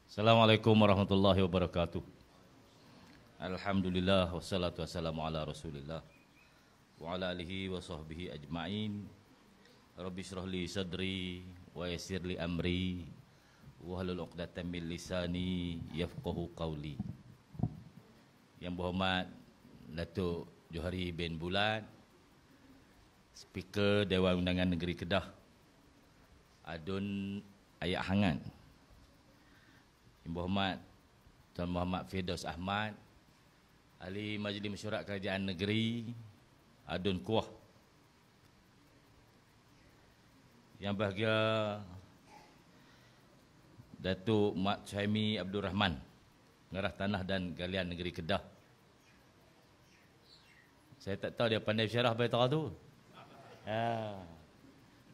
Assalamualaikum warahmatullahi wabarakatuh. Alhamdulillah wassalatu wassalamu ala Rasulillah wa ala alihi wa sahbihi ajma'in. Rabbi shrah li sadri wa yassir li amri wa hlul 'uqdatam min lisani yafqahu qawli. Yang berhormat Datuk Johari bin Bulat, Speaker Dewan Undangan Negeri Kedah, Adun Ayak Hangan. Yang berhormat Tuan Muhammad Firdaus Ahmad, Ahli Majlis Mesyuarat Kerajaan Negeri, Adun Kuah. Yang bahagia Datuk Mat Suhaimi Abdul Rahman, Pengarah Tanah dan Galian Negeri Kedah. Saya tak tahu dia pandai syarah baitara tu.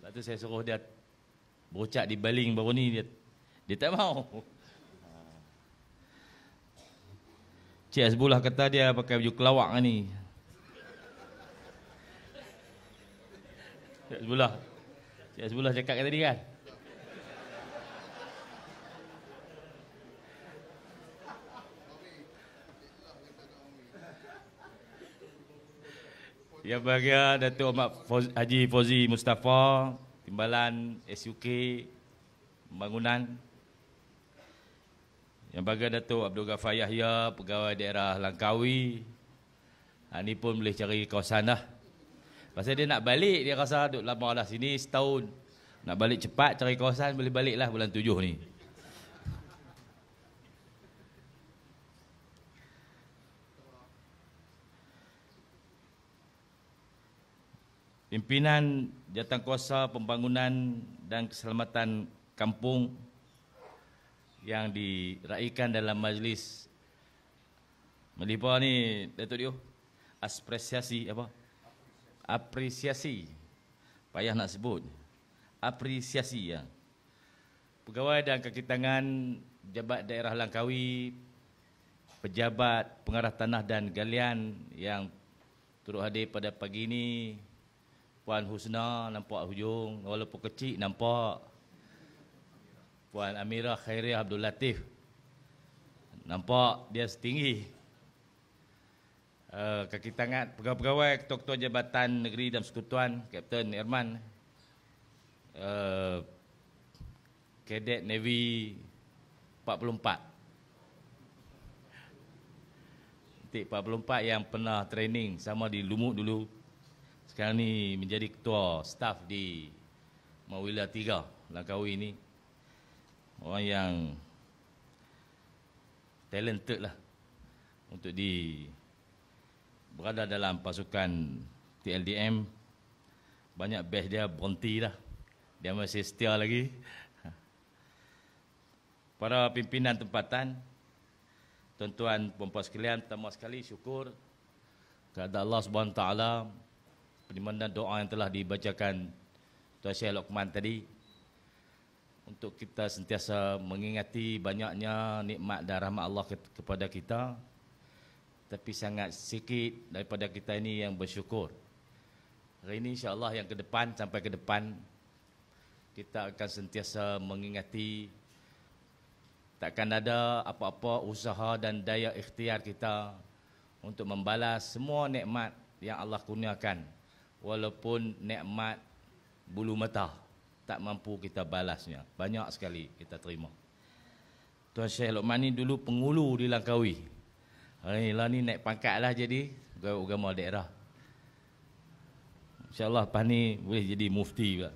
Lepas tu saya suruh dia berucap di baling baru ni, dia tak mau. Cik Azbullah kata dia pakai baju kelawak ni. Cik Azbullah cakap tadi kan. Yang bahagia Datuk Ahmad Haji Fauzi Mustafa, Timbalan SUK Pembangunan. Yang bahagia Datuk Abdul Ghaffar Yahya, Pegawai Daerah Langkawi. Ini pun boleh cari kawasan dah. Pasal dia nak balik, dia rasa duduk lama dah sini setahun. Nak balik cepat cari kawasan, boleh balik lah bulan 7 ni. Pimpinan Jawatankuasa Pembangunan dan Keselamatan Kampung yang diraikan dalam majlis melipa ni, Datuk Dio, apresiasi, payah nak sebut, apresiasi ya. Pegawai dan kaki tangan Jabat Daerah Langkawi, pejabat pengarah tanah dan galian yang turut hadir pada pagi ini. Puan Husna nampak hujung, walaupun kecil nampak. Puan Amirah Khairiah Abdul Latif, nampak dia setinggi. Kaki tangan pegawai-pegawai, ketua-ketua Jabatan Negeri dan Persekutuan, Kapten Irman, Kadet Navy 44. Titik 44 yang pernah training sama di Lumut dulu. Sekarang ni menjadi ketua staf di Mawila 3 Langkawi ni. Orang yang talented lah untuk berada dalam pasukan TLDM. Banyak batch dia berhenti dah. Dia masih setia lagi. Para pimpinan tempatan, tuan-tuan puan-puan sekalian, pertama sekali syukur kepada Allah SWT, permohonan doa yang telah dibacakan Tuan Syekh Luqman tadi, untuk kita sentiasa mengingati banyaknya nikmat dan rahmat Allah kepada kita, tapi sangat sikit daripada kita ini yang bersyukur. Hari ini insya-Allah yang ke depan, sampai ke depan kita akan sentiasa mengingati, takkan ada apa-apa usaha dan daya ikhtiar kita untuk membalas semua nikmat yang Allah kurniakan. Walaupun nikmat bulu mata tak mampu kita balasnya, banyak sekali kita terima. Tuan Syekh Luqman ni dulu pengulu di Langkawi. Hari ni naik pangkat lah jadi pegawai agama daerah. InsyaAllah lepas ni boleh jadi mufti pula.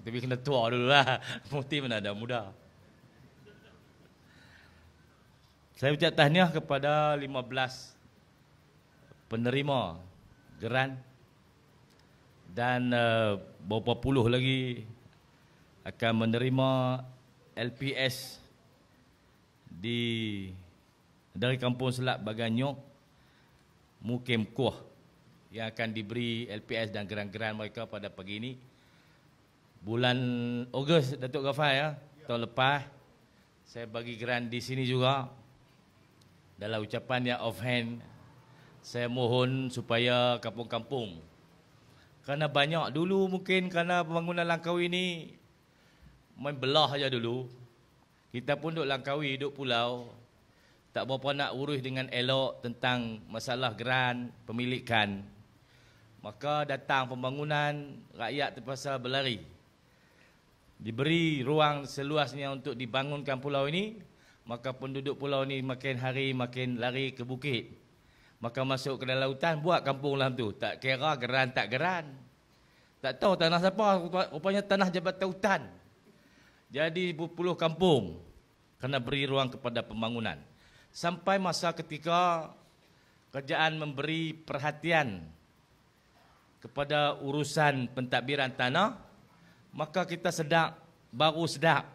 Tapi kena tua dulu lah. Mufti mana ada muda. Saya ucap tahniah kepada 15 penerima geran dan beberapa puluh lagi akan menerima LPS dari Kampung Selat Baganyok, Mukim Kuah, yang akan diberi LPS dan geran-geran mereka pada pagi ini. Bulan Ogos, Datuk Ghaffar ya, tahun lepas saya bagi geran di sini juga. Dalam ucapan yang offhand, saya mohon supaya kampung-kampung, kerana banyak dulu mungkin kerana pembangunan Langkawi ini main belah aja dulu. Kita pun duk Langkawi, duk pulau, tak berapa nak urus dengan elok tentang masalah geran, pemilikan. Maka datang pembangunan, rakyat terpaksa berlari. Diberi ruang seluasnya untuk dibangunkan pulau ini, maka penduduk pulau ini makin hari makin lari ke bukit. Maka masuk ke dalam hutan, buat kampung dalam tu. Tak kira geran tak geran. Tak tahu tanah siapa, rupanya tanah Jabatan Hutan. Jadi berpuluh kampung kena beri ruang kepada pembangunan. Sampai masa ketika kerajaan memberi perhatian kepada urusan pentadbiran tanah, maka kita baru sedar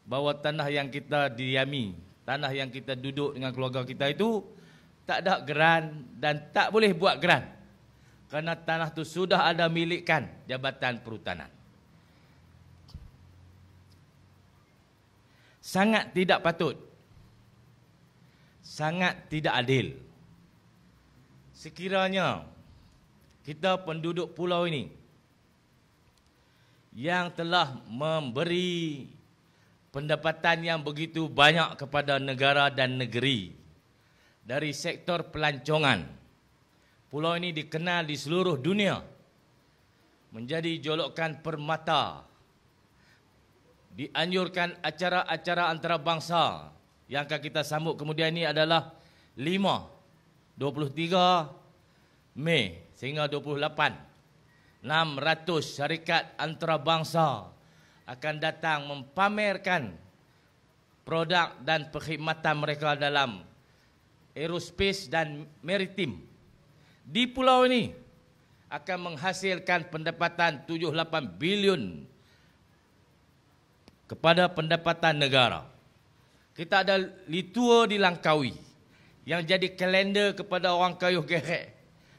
bahawa tanah yang kita diami, tanah yang kita duduk dengan keluarga kita itu tak ada geran dan tak boleh buat geran. Kerana tanah itu sudah ada milikkan Jabatan Perhutanan. Sangat tidak patut. Sangat tidak adil. Sekiranya kita penduduk pulau ini yang telah memberi pendapatan yang begitu banyak kepada negara dan negeri dari sektor pelancongan. Pulau ini dikenal di seluruh dunia menjadi jolokan permata. Dianjurkan acara-acara antarabangsa yang akan kita sambut kemudian ini adalah 23 Mei sehingga 28. 600 syarikat antarabangsa akan datang mempamerkan produk dan perkhidmatan mereka dalam aerospace dan maritim. Di pulau ini akan menghasilkan pendapatan 78 bilion kepada pendapatan negara. Kita ada litua di Langkawi yang jadi kalender kepada orang kayuh gerek.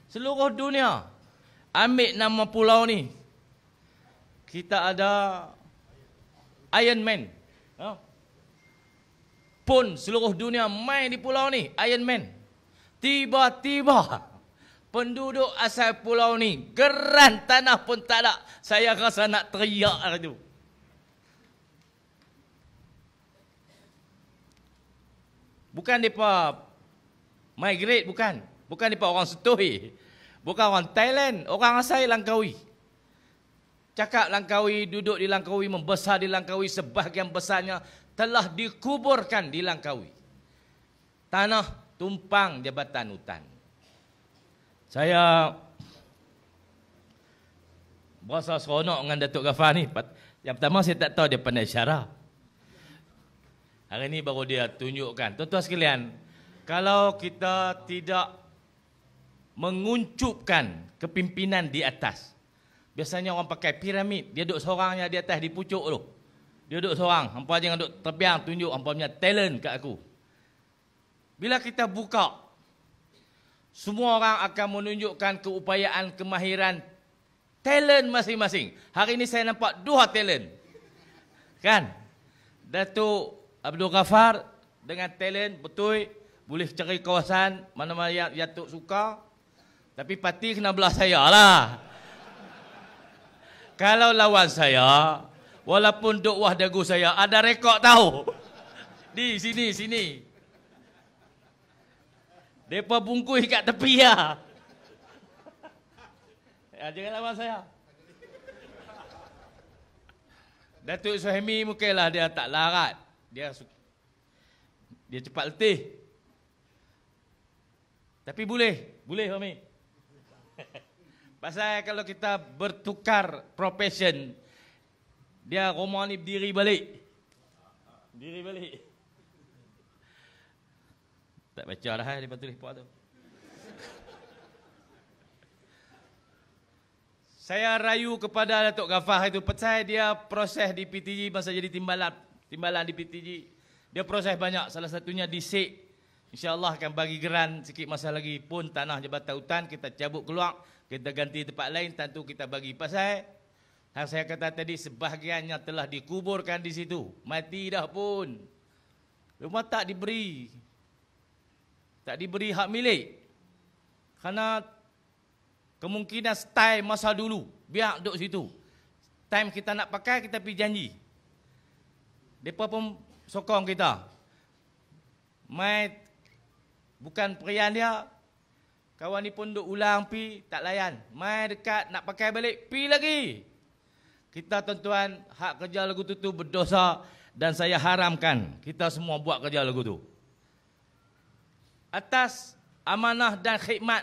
Seluruh dunia ambil nama pulau ni. Kita ada Iron Man. Pun seluruh dunia main di pulau ni, Iron Man. Tiba-tiba penduduk asal pulau ni geran tanah pun tak ada. Saya rasa nak teriak itu. Bukan mereka migrate, bukan. Bukan mereka orang Setoi. Bukan orang Thailand, orang asal Langkawi. Cakap Langkawi, duduk di Langkawi, membesar di Langkawi, sebahagian besarnya telah dikuburkan di Langkawi. Tanah tumpang Jabatan Hutan. Saya berasa seronok dengan Datuk Ghaffar ni. Yang pertama saya tak tahu dia pandai syarah. Hari ini baru dia tunjukkan. Tuan-tuan sekalian, kalau kita tidak menguncupkan kepimpinan di atas, biasanya orang pakai piramid, dia duduk seorangnya di atas di pucuk tu. Dia duduk seorang, hampa jangan duduk terbiang tunjuk hampa punya talent kat aku. Bila kita buka, semua orang akan menunjukkan keupayaan, kemahiran, talent masing-masing. Hari ini saya nampak 2 talent. Kan? Datuk Abdul Ghaffar dengan talent betul boleh cari kawasan mana-mana yang Datuk suka. Tapi parti kena belah saya lah. Kalau lawan saya, walaupun duk wah dagu saya, ada rekod tahu. Di sini. Depa bungkus kat tepi ya. Jangan lawan saya. Datuk Suhaimi mungkinlah dia tak larat. Dia cepat letih. Tapi boleh Fahmi. Pasal kalau kita bertukar profession, dia rumah ni berdiri balik. Tak baca dah dia tulis report tu. Saya rayu kepada Datuk Ghaffar itu pasal dia proses di PTG masa jadi timbalan di PTG. Dia proses banyak, salah satunya di SIK. InsyaAllah akan bagi geran sikit masa lagi pun tanah Jabatan Hutan kita cabut keluar, kita ganti tempat lain, tentu kita bagi. Pasal yang saya kata tadi sebahagiannya telah dikuburkan di situ. Mati dah pun. Rumah tak diberi hak milik. Kerana kemungkinan style masa dulu, biar duduk situ. Time kita nak pakai, kita pergi janji. Mereka pun sokong kita. Mai bukan perian dia. Kawan ni pun duk ulang pi, tak layan. Mai dekat nak pakai balik, pi lagi. Kita tuan-tuan, hak kerja lagu tu berdosa dan saya haramkan kita semua buat kerja lagu tu. Atas amanah dan khidmat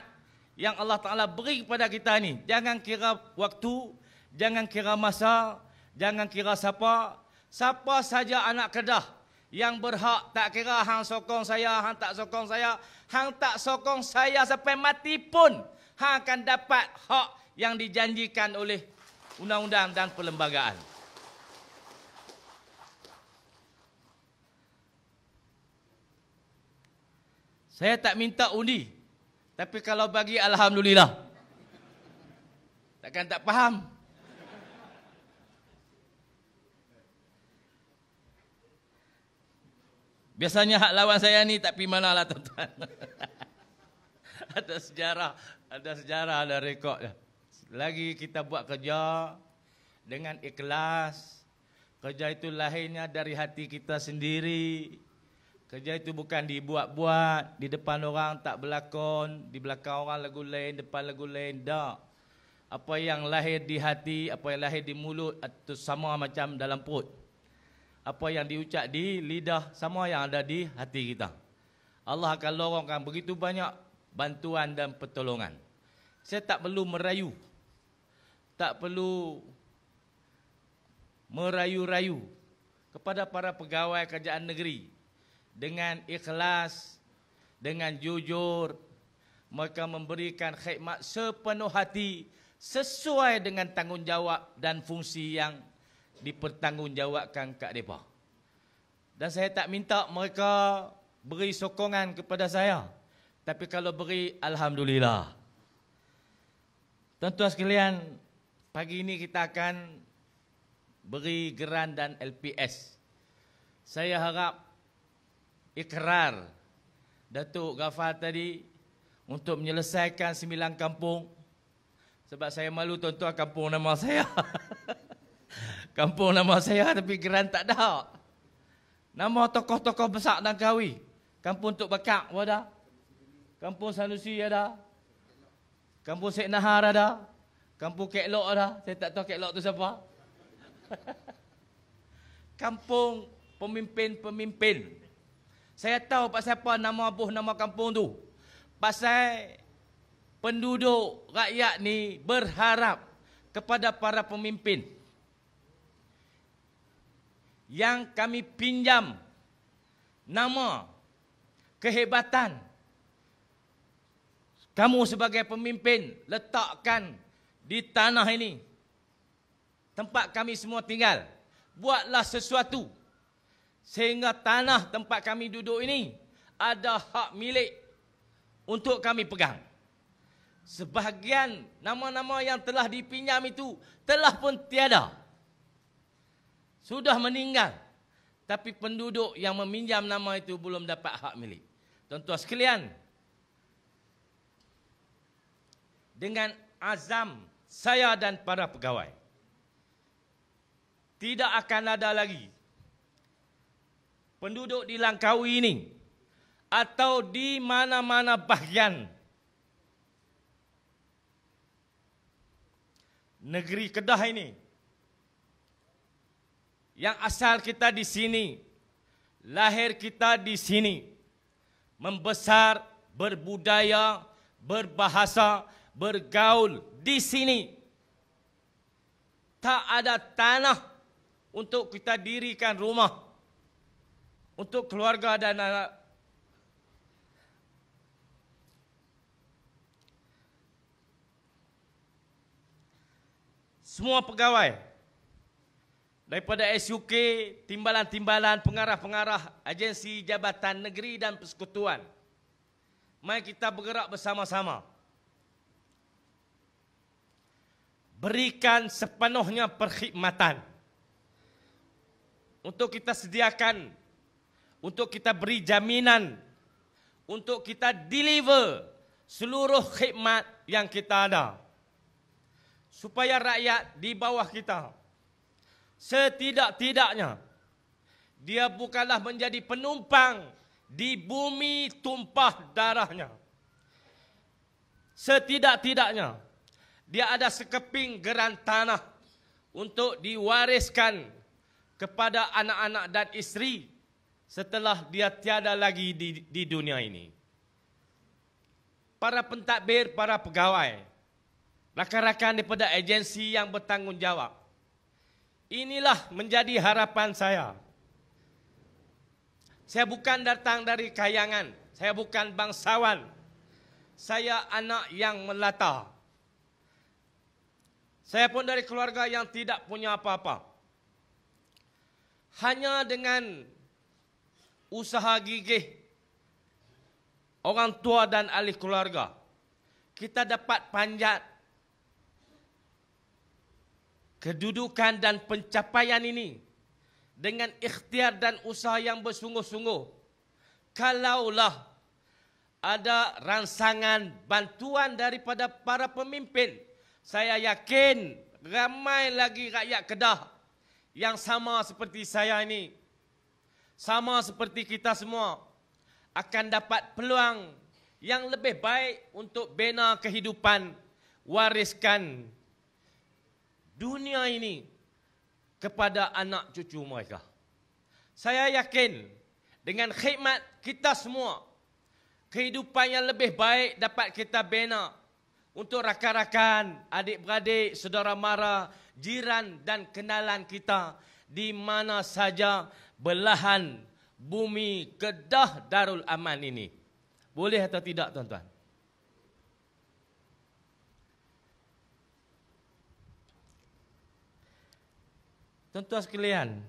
yang Allah Ta'ala beri kepada kita ni. Jangan kira waktu, jangan kira masa, jangan kira siapa. Siapa saja anak Kedah yang berhak, tak kira hang sokong saya, hang tak sokong saya. Hang tak sokong saya sampai mati pun, hang akan dapat hak yang dijanjikan oleh undang-undang dan perlembagaan. Saya tak minta undi, tapi kalau bagi alhamdulillah. Takkan tak faham? Biasanya hak lawan saya ni tak pergi mana lah tuan-tuan. Ada sejarah, ada rekod. Lagi kita buat kerja dengan ikhlas. Kerja itu lahirnya dari hati kita sendiri. Kerja itu bukan dibuat-buat, di depan orang tak berlakon, di belakang orang lagu lain, depan lagu lain, tak. Apa yang lahir di hati, apa yang lahir di mulut, itu sama macam dalam perut. Apa yang diucap di lidah, sama yang ada di hati kita. Allah akan lorongkan begitu banyak bantuan dan pertolongan. Saya tak perlu merayu. Tak perlu merayu-rayu kepada para pegawai kerajaan negeri. Dengan ikhlas, dengan jujur, mereka memberikan khidmat sepenuh hati sesuai dengan tanggungjawab dan fungsi yang dipertanggungjawabkan kat mereka. Dan saya tak minta mereka beri sokongan kepada saya. Tapi kalau beri, alhamdulillah. Tuan-tuan sekalian, pagi ini kita akan beri geran dan LPS. Saya harap ikrar Datuk Ghafar tadi untuk menyelesaikan 9 kampung. Sebab saya malu tuan-tuan, kampung nama saya. Kampung nama saya tapi geran tak ada. Nama tokoh-tokoh besar Langkawi. Kampung Tok Bakak ada. Kampung Sanusi ada. Kampung Syed Nahar ada. Kampung Keklok ada. Saya tak tahu Keklok tu siapa. Kampung pemimpin-pemimpin. Saya tahu pasal apa nama abuh nama kampung tu. Pasal penduduk rakyat ni berharap kepada para pemimpin yang kami pinjam nama, kehebatan. Kamu sebagai pemimpin letakkan di tanah ini, tempat kami semua tinggal. Buatlah sesuatu sehingga tanah tempat kami duduk ini ada hak milik untuk kami pegang. Sebahagian nama-nama yang telah dipinjam itu telah pun tiada. Sudah meninggal. Tapi penduduk yang meminjam nama itu belum dapat hak milik. Tuan-tuan sekalian, dengan azam saya dan para pegawai, tidak akan ada lagi penduduk di Langkawi ini atau di mana-mana bahagian negeri Kedah ini yang asal kita di sini, lahir kita di sini, membesar, berbudaya, berbahasa, bergaul di sini. Tak ada tanah untuk kita dirikan rumah untuk keluarga dan anak. Semua pegawai daripada SUK, timbalan-timbalan, pengarah-pengarah agensi jabatan negeri dan persekutuan, mari kita bergerak bersama-sama. Berikan sepenuhnya perkhidmatan untuk kita sediakan, untuk kita beri jaminan, untuk kita deliver seluruh khidmat yang kita ada. Supaya rakyat di bawah kita setidak-tidaknya dia bukanlah menjadi penumpang di bumi tumpah darahnya. Setidak-tidaknya, dia ada sekeping geran tanah untuk diwariskan kepada anak-anak dan isteri setelah dia tiada lagi di dunia ini. Para pentadbir, para pegawai, rakan-rakan daripada agensi yang bertanggungjawab, inilah menjadi harapan saya. Saya bukan datang dari kayangan, saya bukan bangsawan, saya anak yang melata. Saya pun dari keluarga yang tidak punya apa-apa. Hanya dengan usaha gigih orang tua dan ahli keluarga, kita dapat panjat kedudukan dan pencapaian ini dengan ikhtiar dan usaha yang bersungguh-sungguh. Kalaulah ada rangsangan bantuan daripada para pemimpin, saya yakin ramai lagi rakyat Kedah yang sama seperti saya ini, sama seperti kita semua, akan dapat peluang yang lebih baik untuk bina kehidupan, wariskan dunia ini kepada anak cucu mereka. Saya yakin dengan khidmat kita semua, kehidupan yang lebih baik dapat kita bina untuk rakan-rakan, adik-beradik, saudara mara, jiran dan kenalan kita di mana saja belahan bumi Kedah Darul Aman ini. Boleh atau tidak, tuan-tuan? Tuan-tuan sekalian,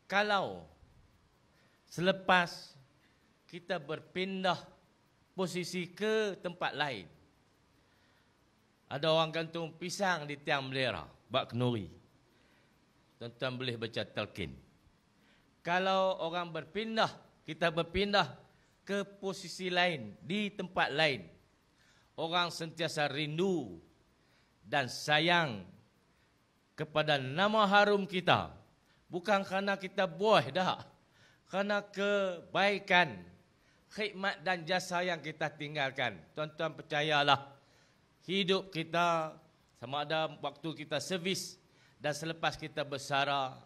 kalau selepas kita berpindah posisi ke tempat lain, ada orang gantung pisang di tiang bendera, bak kenuri, tuan-tuan boleh baca talqin. Kalau orang berpindah, kita berpindah ke posisi lain, di tempat lain, orang sentiasa rindu dan sayang kepada nama harum kita. Bukan kerana kita buah dah, kerana kebaikan, khidmat dan jasa yang kita tinggalkan. Tuan-tuan percayalah, hidup kita, sama ada waktu kita servis dan selepas kita bersara,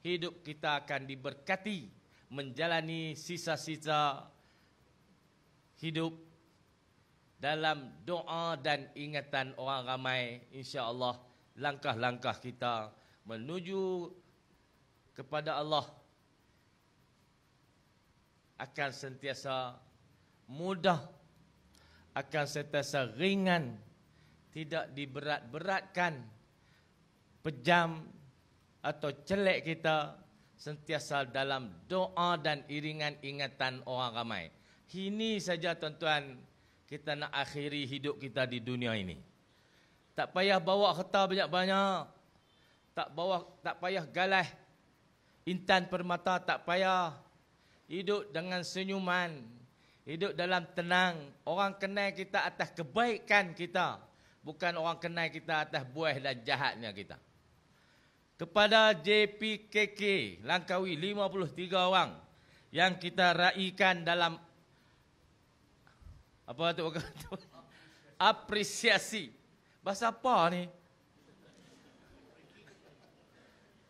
hidup kita akan diberkati menjalani sisa-sisa hidup dalam doa dan ingatan orang ramai. InsyaAllah langkah-langkah kita menuju kepada Allah akan sentiasa mudah, akan sentiasa ringan, tidak diberat-beratkan, pejam atau celek kita, sentiasa dalam doa dan iringan ingatan orang ramai. Ini saja tuan-tuan, kita nak akhiri hidup kita di dunia ini. Tak payah bawa harta banyak-banyak, tak payah galah intan permata, tak payah. Hidup dengan senyuman, hidup dalam tenang. Orang kenal kita atas kebaikan kita, bukan orang kenal kita atas buah dan jahatnya kita. Kepada JPKK Langkawi 53 orang yang kita raikan dalam apa tu? Apresiasi. Bahasa apa ni?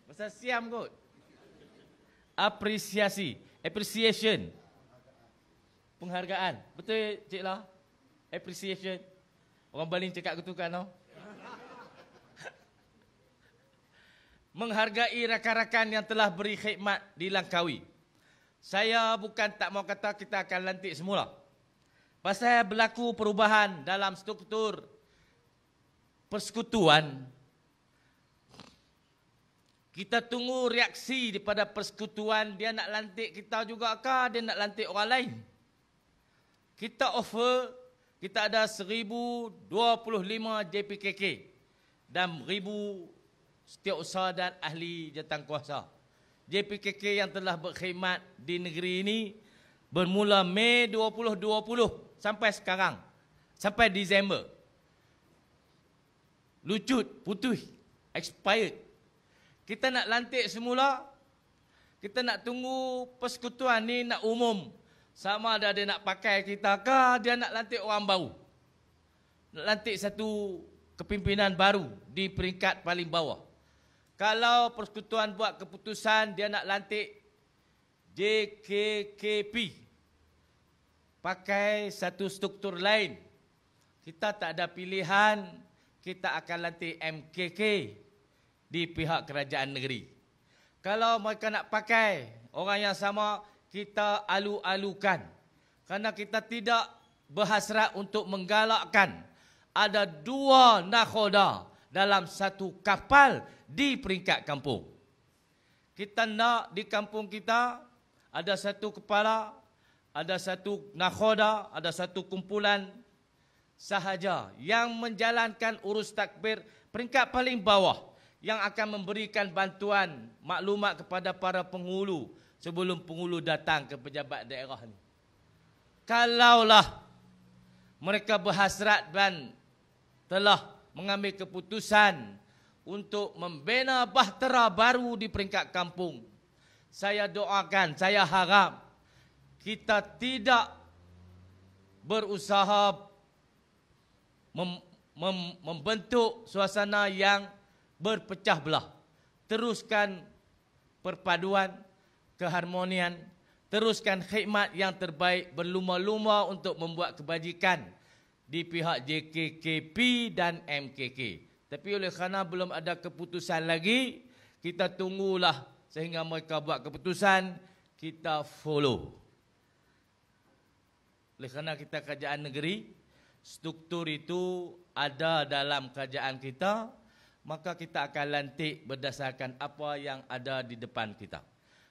Bahasa Siam kot. Apresiasi. Appreciation. Penghargaan. Betul, Cik Lah? Appreciation. Orang Baling cakap gitu kan, no? Menghargai rakan-rakan yang telah beri khidmat di Langkawi. Saya bukan tak mau kata kita akan lantik semula. Pasal berlaku perubahan dalam struktur persekutuan. Kita tunggu reaksi daripada persekutuan, dia nak lantik kita juga kah, dia nak lantik orang lain. Kita offer, kita ada 1025 JPKK dan 1000 setiausaha dan ahli jawatankuasa. JPKK yang telah berkhidmat di negeri ini bermula Mei 2020 sampai sekarang, sampai Disember. Lucut, putih, expired. Kita nak lantik semula, Kita nak tunggu persekutuan ni nak umum. Sama ada dia nak pakai kita ke, dia nak lantik orang baru. Nak lantik satu kepimpinan baru di peringkat paling bawah. Kalau persekutuan buat keputusan dia nak lantik JKKP, pakai satu struktur lain, kita tak ada pilihan, kita akan lantik MKK di pihak kerajaan negeri. Kalau mereka nak pakai orang yang sama, kita alu-alukan. Kerana kita tidak berhasrat untuk menggalakkan ada dua nakhoda dalam satu kapal di peringkat kampung. Kita nak di kampung kita ada satu kepala, ada satu nakhoda, ada satu kumpulan sahaja yang menjalankan urus takbir peringkat paling bawah, yang akan memberikan bantuan maklumat kepada para penghulu sebelum penghulu datang ke pejabat daerah ni. Kalaulah mereka berhasrat dan telah mengambil keputusan untuk membina bahtera baru di peringkat kampung, saya doakan, saya harap kita tidak berusaha membentuk suasana yang berpecah belah. Teruskan perpaduan, keharmonian, teruskan khidmat yang terbaik berlumba-lumba untuk membuat kebajikan di pihak JKKP dan MKK. Tapi oleh kerana belum ada keputusan lagi, kita tunggulah sehingga mereka buat keputusan, kita follow. Oleh kerana kita kerajaan negeri, struktur itu ada dalam kerajaan kita, maka kita akan lantik berdasarkan apa yang ada di depan kita.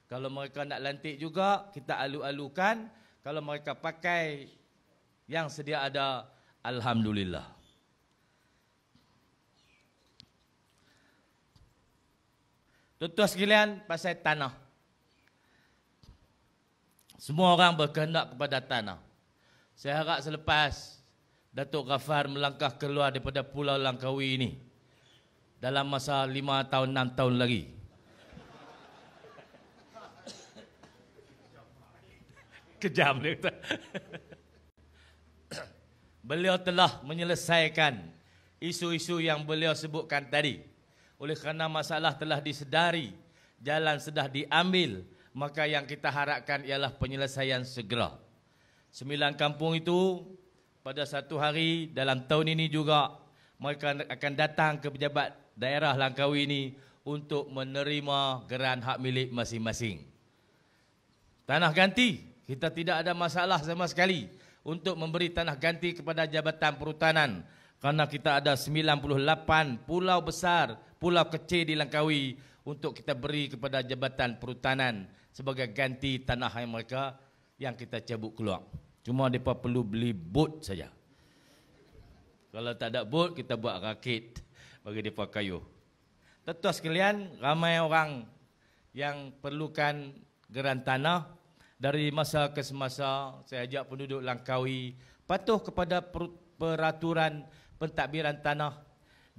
Kalau mereka nak lantik juga, kita alu-alukan. Kalau mereka pakai yang sedia ada, alhamdulillah. Tuan-tuan sekalian, pasal tanah. Semua orang berkehendak kepada tanah. Saya harap selepas Datuk Ghaffar melangkah keluar daripada Pulau Langkawi ini, dalam masa 5 tahun, 6 tahun lagi, kejam dia kata. Beliau telah menyelesaikan isu-isu yang beliau sebutkan tadi. Oleh kerana masalah telah disedari, jalan sudah diambil, maka yang kita harapkan ialah penyelesaian segera. 9 kampung itu pada satu hari dalam tahun ini juga mereka akan datang ke pejabat daerah Langkawi ini untuk menerima geran hak milik masing-masing. Tanah ganti, kita tidak ada masalah sama sekali untuk memberi tanah ganti kepada Jabatan Perhutanan, kerana kita ada 98 pulau besar, pulau kecil di Langkawi untuk kita beri kepada Jabatan Perhutanan sebagai ganti tanah yang mereka yang kita cabut keluar. Cuma mereka perlu beli bot saja. Kalau tak ada bot, kita buat rakit bagi mereka kayu. Tuan-tuan sekalian, ramai orang yang perlukan geran tanah. Dari masa ke semasa, saya ajak penduduk Langkawi patuh kepada peraturan pentadbiran tanah.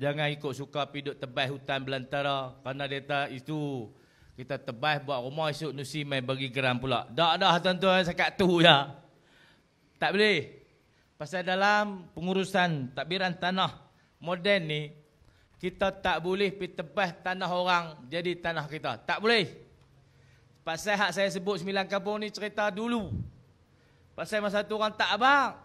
Jangan ikut suka pergi duduk tebas hutan belantara, kerana data itu kita tebas buat rumah, esok nusi main bagi geran pula. Dah tuan-tuan, sekat tu je. Tak boleh. Pasal dalam pengurusan tadbiran tanah moden ni, kita tak boleh pergi tebas tanah orang jadi tanah kita. Tak boleh. Pasal hak saya sebut 9 kampung ni cerita dulu. Pasal masa tu orang tak abang.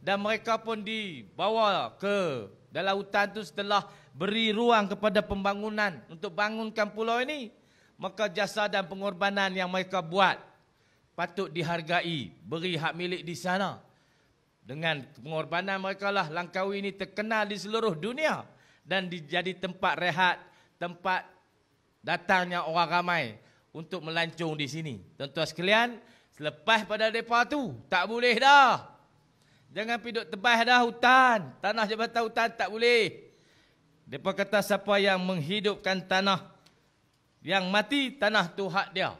Dan mereka pun dibawa ke dalam hutan tu setelah beri ruang kepada pembangunan untuk bangunkan pulau ini. Maka jasa dan pengorbanan yang mereka buat patut dihargai, beri hak milik di sana. Dengan pengorbanan mereka lah Langkawi ini terkenal di seluruh dunia dan jadi tempat rehat, tempat datangnya orang ramai untuk melancong di sini. Tuan-tuan sekalian, selepas pada mereka tu tak boleh dah. Jangan pergi duduk tebas dah hutan, tanah jabatan hutan tak boleh. Mereka kata siapa yang menghidupkan tanah yang mati, tanah tu hak dia.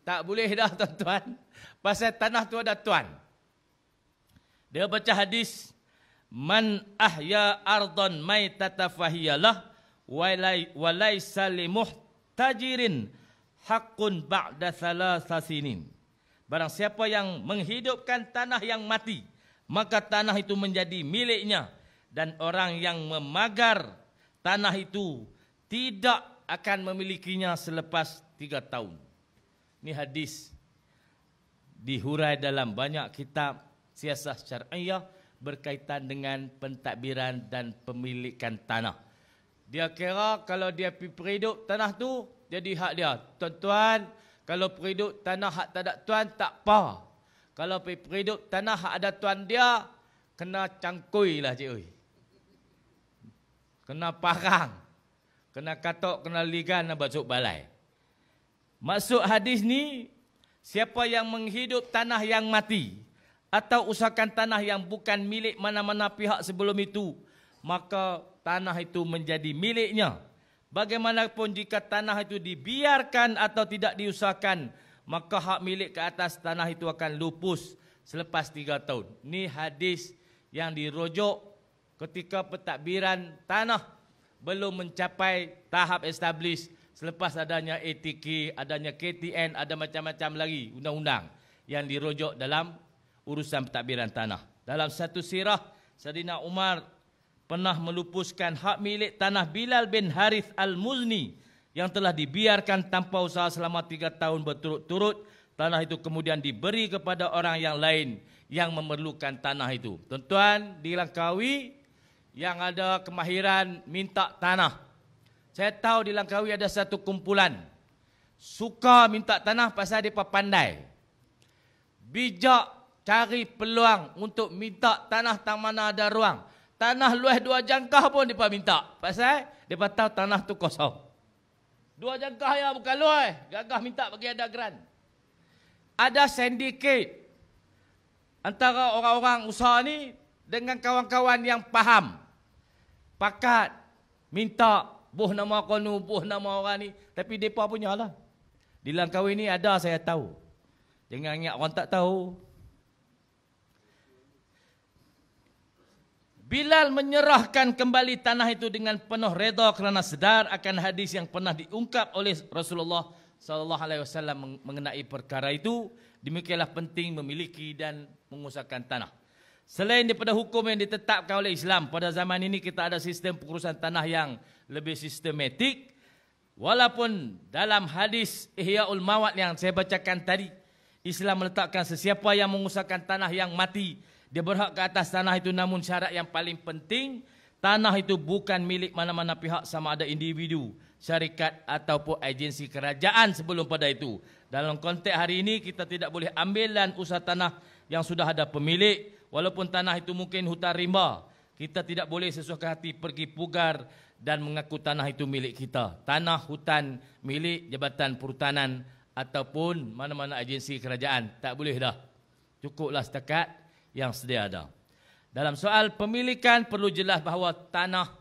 Tak boleh dah tuan-tuan. Pasal tanah tu ada tuan. Dia baca hadis, man ahya ardhan maitata fahiyalah wa laisa limuhtajirin haqqun ba'da thalatha sinin. Barang siapa yang menghidupkan tanah yang mati, maka tanah itu menjadi miliknya, dan orang yang memagar tanah itu tidak akan memilikinya selepas 3 tahun. Ini hadis dihurai dalam banyak kitab siasah syar'iyah berkaitan dengan pentadbiran dan pemilikan tanah. Dia kira kalau dia pergi hidup tanah tu jadi hak dia. Tuan-tuan, kalau pergi hidup tanah hak tak ada tuan tak apa. Kalau pergi hidup tanah hak ada tuan dia, kena cangkui lah cik oi. Kena parang. Kena katok, kena ligan, nak masuk balai. Maksud hadis ni, siapa yang menghidup tanah yang mati atau usahakan tanah yang bukan milik mana-mana pihak sebelum itu, maka tanah itu menjadi miliknya. Bagaimanapun jika tanah itu dibiarkan atau tidak diusahakan, maka hak milik ke atas tanah itu akan lupus selepas 3 tahun. Ini hadis yang dirujuk ketika pentadbiran tanah belum mencapai tahap establish, selepas adanya ATK, adanya KTN, ada macam-macam lagi undang-undang yang dirujuk dalam urusan pentadbiran tanah. Dalam satu sirah, Saidina Umar pernah melupuskan hak milik tanah Bilal bin Harith Al-Muzni yang telah dibiarkan tanpa usaha selama 3 tahun berturut-turut. Tanah itu kemudian diberi kepada orang yang lain yang memerlukan tanah itu. Tuan-tuan, di Langkawi yang ada kemahiran minta tanah. Saya tahu di Langkawi ada satu kumpulan suka minta tanah pasal mereka pandai. Bijak cari peluang untuk minta tanah tang mana ada ruang. Tanah luas 2 jangkah pun mereka minta. Pasal mereka tahu tanah tu kosong. 2 jangkah ya bukan luas. Gagah minta bagi ada grant. Ada sindiket antara orang-orang usaha ni dengan kawan-kawan yang faham. Pakat minta buh nama konu, buh nama orang ni, tapi depa punya lah. Di Langkawi ni ada, saya tahu. Jangan ingat orang tak tahu. Bilal menyerahkan kembali tanah itu dengan penuh redha kerana sedar akan hadis yang pernah diungkap oleh Rasulullah SAW mengenai perkara itu. Demikianlah penting memiliki dan mengusahakan tanah. Selain daripada hukum yang ditetapkan oleh Islam, pada zaman ini kita ada sistem pengurusan tanah yang lebih sistematik. Walaupun dalam hadis Ihya'ul Mawad yang saya bacakan tadi, Islam meletakkan sesiapa yang mengusahakan tanah yang mati, dia berhak ke atas tanah itu, namun syarat yang paling penting, tanah itu bukan milik mana-mana pihak sama ada individu, syarikat ataupun agensi kerajaan sebelum pada itu. Dalam konteks hari ini, kita tidak boleh ambil dan usaha tanah yang sudah ada pemilik. Walaupun tanah itu mungkin hutan rimba, kita tidak boleh sesuka hati pergi pugar dan mengaku tanah itu milik kita. Tanah hutan milik Jabatan Perhutanan ataupun mana-mana agensi kerajaan. Tak boleh dah. Cukuplah setakat yang sedia ada. Dalam soal pemilikan, perlu jelas bahawa tanah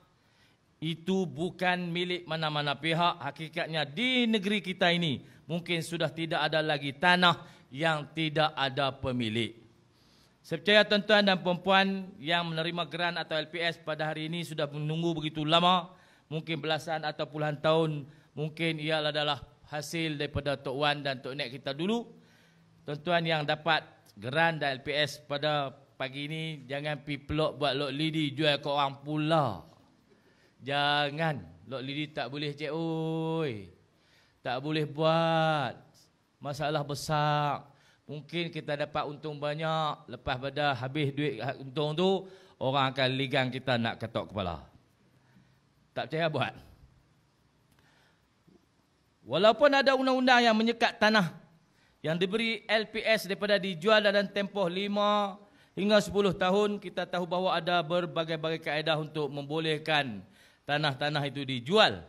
itu bukan milik mana-mana pihak. Hakikatnya di negeri kita ini mungkin sudah tidak ada lagi tanah yang tidak ada pemilik. Saya percaya tuan-tuan dan perempuan yang menerima geran atau LPS pada hari ini sudah menunggu begitu lama, mungkin belasan atau puluhan tahun, mungkin ia adalah hasil daripada Tok Wan dan Tok Nek kita dulu. Tuan-tuan yang dapat geran dan LPS pada pagi ini, jangan pergi pelok buat lok lidi jual ke orang pula. Jangan, lok lidi tak boleh cik oi. Tak boleh buat. Masalah besar. Mungkin kita dapat untung banyak, lepas pada habis duit untung tu, orang akan ligang kita nak ketok kepala. Tak percaya buat. Walaupun ada undang-undang yang menyekat tanah yang diberi LPS daripada dijual dalam tempoh 5 hingga 10 tahun, kita tahu bahawa ada berbagai-bagai kaedah untuk membolehkan tanah-tanah itu dijual.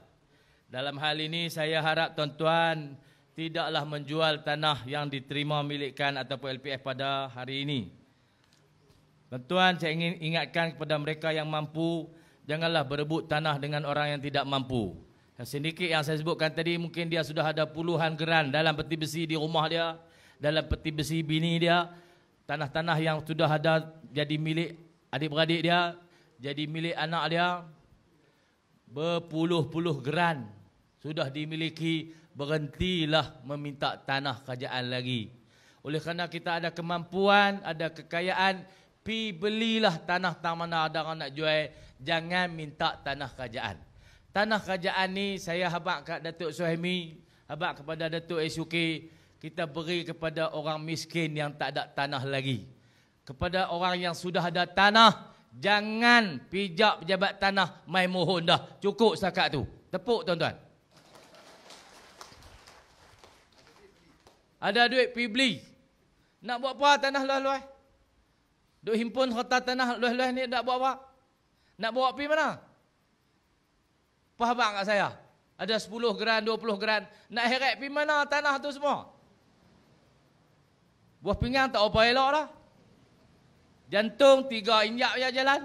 Dalam hal ini saya harap tuan-tuan tidaklah menjual tanah yang diterima milikkan ataupun LPS pada hari ini. Tuan-tuan, saya ingin ingatkan kepada mereka yang mampu, janganlah berebut tanah dengan orang yang tidak mampu. Sedikit yang saya sebutkan tadi, mungkin dia sudah ada puluhan geran dalam peti besi di rumah dia, dalam peti besi bini dia, tanah-tanah yang sudah ada jadi milik adik-beradik dia, jadi milik anak dia, berpuluh-puluh geran sudah dimiliki berhentilah meminta tanah kerajaan lagi. Oleh kerana kita ada kemampuan, ada kekayaan, pi belilah tanah mana ada orang nak jual, jangan minta tanah kerajaan. Tanah kerajaan ni saya habaq kat Datuk Suhaimi, habaq kepada Datuk SUK, kita beri kepada orang miskin yang tak ada tanah lagi. Kepada orang yang sudah ada tanah, jangan pijak pejabat tanah mai mohon dah. Cukup setakat tu. Tepuk tuan-tuan. Ada duit pergi beli. Nak buat apa tanah luas-luas? Duk himpun harta tanah luas-luas ni nak buat apa? Nak bawa pergi mana? Apa habaq kat saya? Ada 10 geran, 20 geran. Nak heret pergi mana tanah tu semua? Buah pinggang tak apa elok dah. Jantung 3 injak je jalan.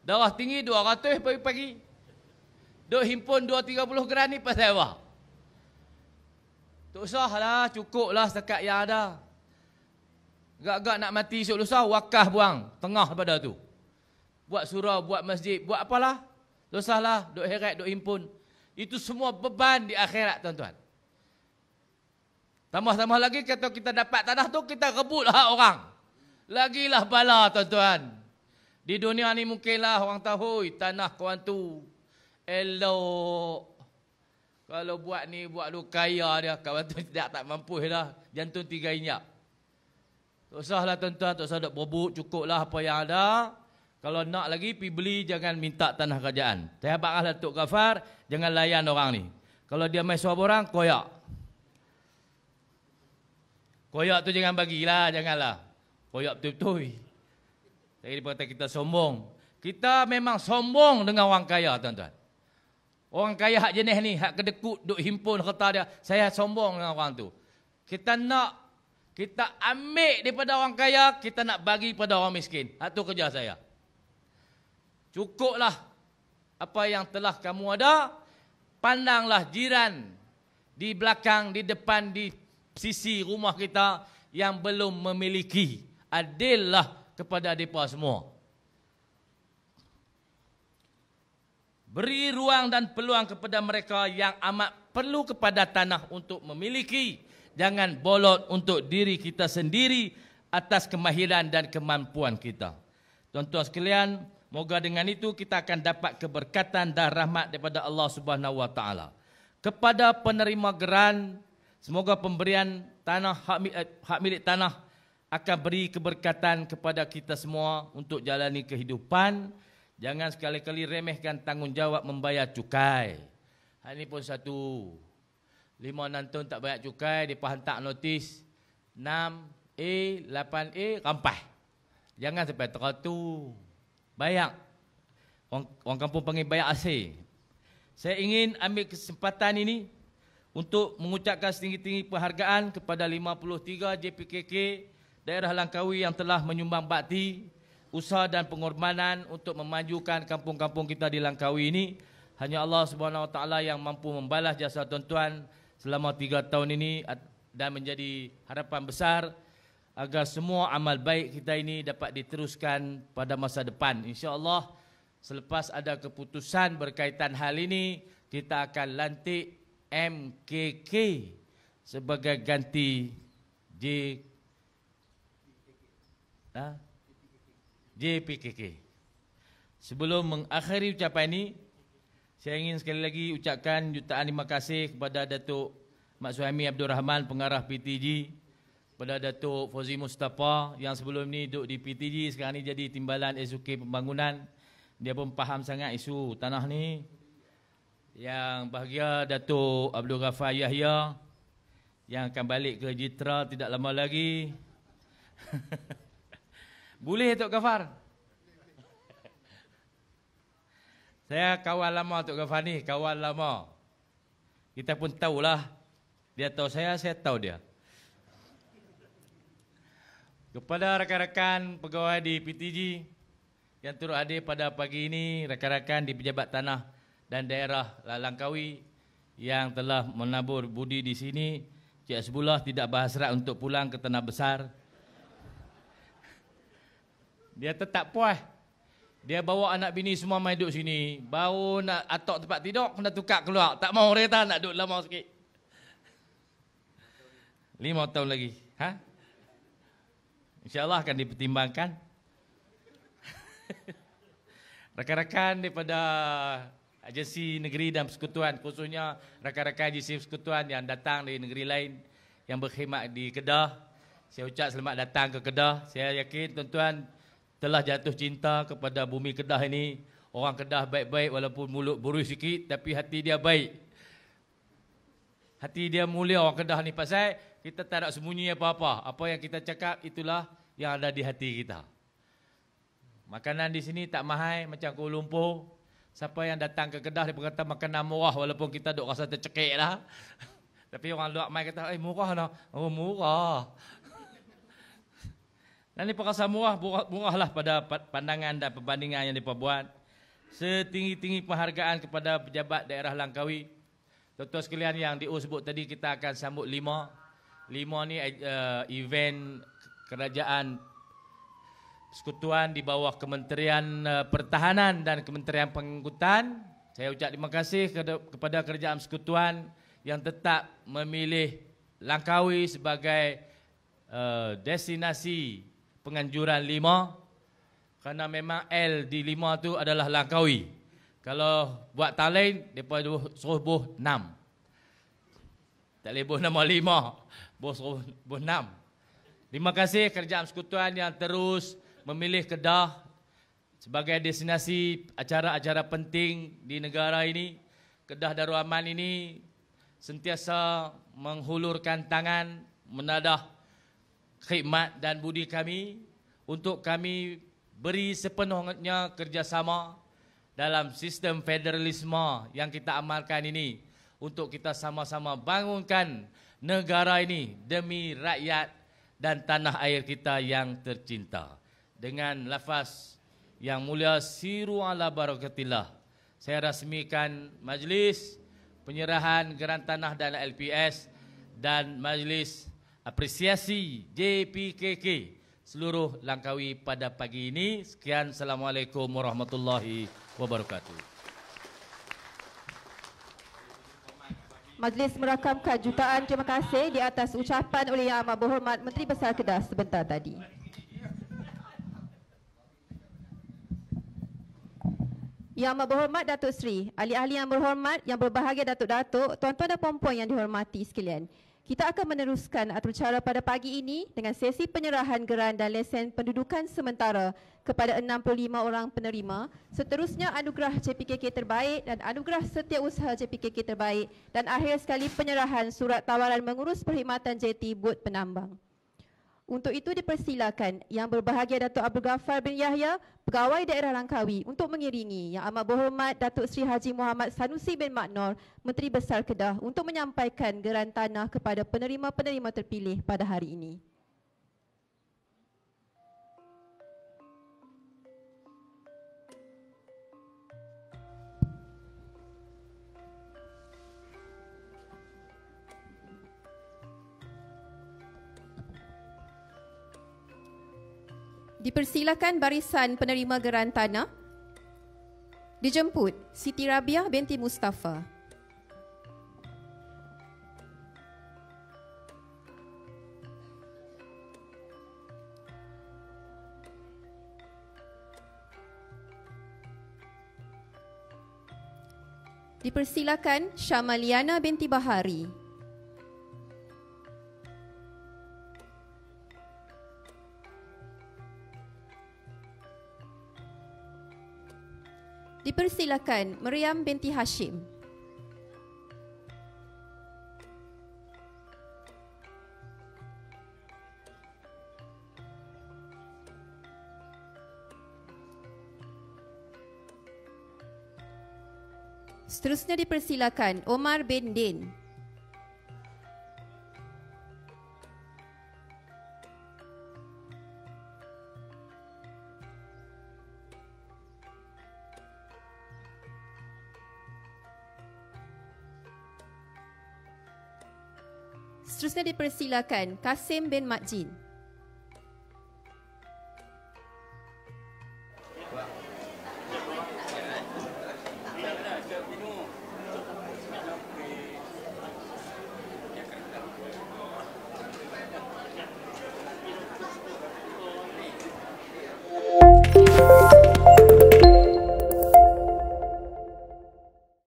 Darah tinggi 200 pagi-pagi. Duk himpun 2-30 geran ni pasal apa? Tak usahlah, cukuplah setakat yang ada. Gak-gak nak mati esok lusa, wakaf buang tengah pada tu. Buat surau, buat masjid, buat apalah. Dosahlah, duk heret, duk himpun. Itu semua beban di akhirat, tuan-tuan. Tambah-tambah lagi, kata kita dapat tanah tu, kita rebut hak orang. Lagilah bala, tuan-tuan. Di dunia ni mungkinlah orang tahu, tanah kawan tu elok. Kalau buat ni, buat lu kaya dia, kawan tu tak mampu dah. Jantung 3 injak. Tak usahlah tuan-tuan, tak usah nak berebut, cukuplah apa yang ada. Kalau nak lagi, pergi beli, jangan minta tanah kerajaan. Saya habaqlah Datuk Ghafar, jangan layan orang ni. Kalau dia main suap orang, koyak. Koyak tu jangan bagilah, janganlah. Koyak betul-betul. Jadi dikata kita sombong. Kita memang sombong dengan orang kaya, tuan-tuan. Orang kaya hak jenis ni, hak kedekut, duk himpun harta dia. Saya sombong dengan orang tu. Kita nak, kita ambil daripada orang kaya, kita nak bagi pada orang miskin. Hak tu kerja saya. Cukuplah apa yang telah kamu ada. Pandanglah jiran di belakang, di depan, di sisi rumah kita yang belum memiliki. Adillah kepada mereka semua. Beri ruang dan peluang kepada mereka yang amat perlu kepada tanah untuk memiliki. Jangan bolot untuk diri kita sendiri atas kemahiran dan kemampuan kita. Tuan-tuan sekalian, moga dengan itu kita akan dapat keberkatan dan rahmat daripada Allah Subhanahu Wa Taala. Kepada penerima geran, semoga pemberian tanah hak milik tanah akan beri keberkatan kepada kita semua untuk jalani kehidupan. Jangan sekali-kali remehkan tanggungjawab membayar cukai. Hal ini pun satu. 5 nantun tak bayar cukai, dia hantar notis 6A, 8A, rampai. Jangan sampai teratu. Bayar. Orang kampung panggil bayar asing. Saya ingin ambil kesempatan ini untuk mengucapkan setinggi-tinggi penghargaan kepada 53 JPKK daerah Langkawi yang telah menyumbang bakti, usaha dan pengorbanan untuk memajukan kampung-kampung kita di Langkawi ini. Hanya Allah Subhanahu Wa Taala yang mampu membalas jasa tuan-tuan selama 3 tahun ini dan menjadi harapan besar agar semua amal baik kita ini dapat diteruskan pada masa depan. InsyaAllah selepas ada keputusan berkaitan hal ini, kita akan lantik MKK sebagai ganti JPKK. Sebelum mengakhiri ucapan ini, saya ingin sekali lagi ucapkan jutaan terima kasih kepada Datuk Mak Suhaimi Abdul Rahman, pengarah PTG, kepada Datuk Fauzi Mustafa yang sebelum ni duduk di PTG, sekarang ni jadi Timbalan SUK Pembangunan. Dia pun faham sangat isu tanah ni. Yang bahagia Datuk Abdul Ghafar Yahya yang akan balik ke Jitra tidak lama lagi. Boleh Tok Ghafar? Saya kawan lama Tok Ghafar ni, kawan lama. Kita pun tahulah. Dia tahu saya tahu dia. Kepada rakan-rakan pegawai di PTG yang turut hadir pada pagi ini, rakan-rakan di Pejabat Tanah dan Daerah Langkawi yang telah menabur budi di sini, Cik Hasbullah tidak berhasrat untuk pulang ke Tanah Besar. Dia tetap puas. Dia bawa anak bini semua main duduk sini. Baru nak atok tempat tidur, kena tukar keluar. Tak mau kereta nak duduk lama sikit. 5 tahun lagi. Ha? InsyaAllah akan dipertimbangkan. Rakan-rakan daripada agensi negeri dan persekutuan, khususnya rakan-rakan agensi persekutuan yang datang dari negeri lain yang berkhidmat di Kedah, saya ucap selamat datang ke Kedah. Saya yakin tuan-tuan telah jatuh cinta kepada bumi Kedah ini. Orang Kedah baik-baik walaupun mulut burui sikit, tapi hati dia baik. Hati dia mulia orang Kedah ni, pasal kita tak nak sembunyi apa-apa. Apa yang kita cakap itulah yang ada di hati kita. Makanan di sini tak mahal macam Kuala Lumpur. Siapa yang datang ke Kedah dia berkata makanan murah walaupun kita duk rasa tercekik lah. Tapi orang luar mai kata, murah lah. Oh murah. Dan dia rasa murahlah pada pandangan dan perbandingan yang mereka buat. Setinggi-tinggi penghargaan kepada pejabat daerah Langkawi. Tuan-tuan sekalian yang Di sebut tadi, kita akan sambut 5. 5 ni event kerajaan persekutuan di bawah Kementerian Pertahanan dan Kementerian Pengangkutan. Saya ucap terima kasih kepada kerajaan persekutuan yang tetap memilih Langkawi sebagai destinasi penganjuran 5, kerana memang L di 5 tu adalah Langkawi. Kalau buat tak lain, mereka suruh buh 6. Tak boleh buh nama 5, buh 6. Terima kasih kerajaan persekutuan yang terus memilih Kedah sebagai destinasi acara-acara penting di negara ini. Kedah Darul Aman ini sentiasa menghulurkan tangan, menadah khidmat dan budi kami untuk kami beri sepenuhnya kerjasama dalam sistem federalisme yang kita amalkan ini, untuk kita sama-sama bangunkan negara ini demi rakyat dan tanah air kita yang tercinta. Dengan lafaz yang mulia, siru ala barakatillah, saya rasmikan majlis penyerahan geran tanah dan LPS dan majlis apresiasi JPKK seluruh Langkawi pada pagi ini. Sekian, Assalamualaikum warahmatullahi wabarakatuh. Majlis merakamkan jutaan terima kasih di atas ucapan oleh Yang Amat Berhormat Menteri Besar Kedah sebentar tadi. Yang Amat Berhormat Datuk Seri, ahli-ahli yang berhormat, yang berbahagia Datuk-Datuk, tuan-tuan dan puan-puan yang dihormati sekalian. Kita akan meneruskan acara pada pagi ini dengan sesi penyerahan geran dan lesen pendudukan sementara kepada 65 orang penerima. Seterusnya anugerah JPKK terbaik dan anugerah setiausaha JPKK terbaik, dan akhir sekali penyerahan surat tawaran mengurus perkhidmatan jeti bot penambang. Untuk itu dipersilakan Yang Berbahagia Datuk Abdul Ghaffar bin Yahya, Pegawai Daerah Langkawi, untuk mengiringi Yang Amat Berhormat Datuk Seri Haji Muhammad Sanusi bin Maknor, Menteri Besar Kedah, untuk menyampaikan geran tanah kepada penerima-penerima terpilih pada hari ini. Dipersilakan barisan penerima geran tanah dijemput Siti Rabiah binti Mustafa. Dipersilakan Syamaliana binti Bahari. Dipersilakan Meriam binti Hashim. Seterusnya dipersilakan Omar bin Din. Seterusnya dipersilakan Kasim bin Makjin.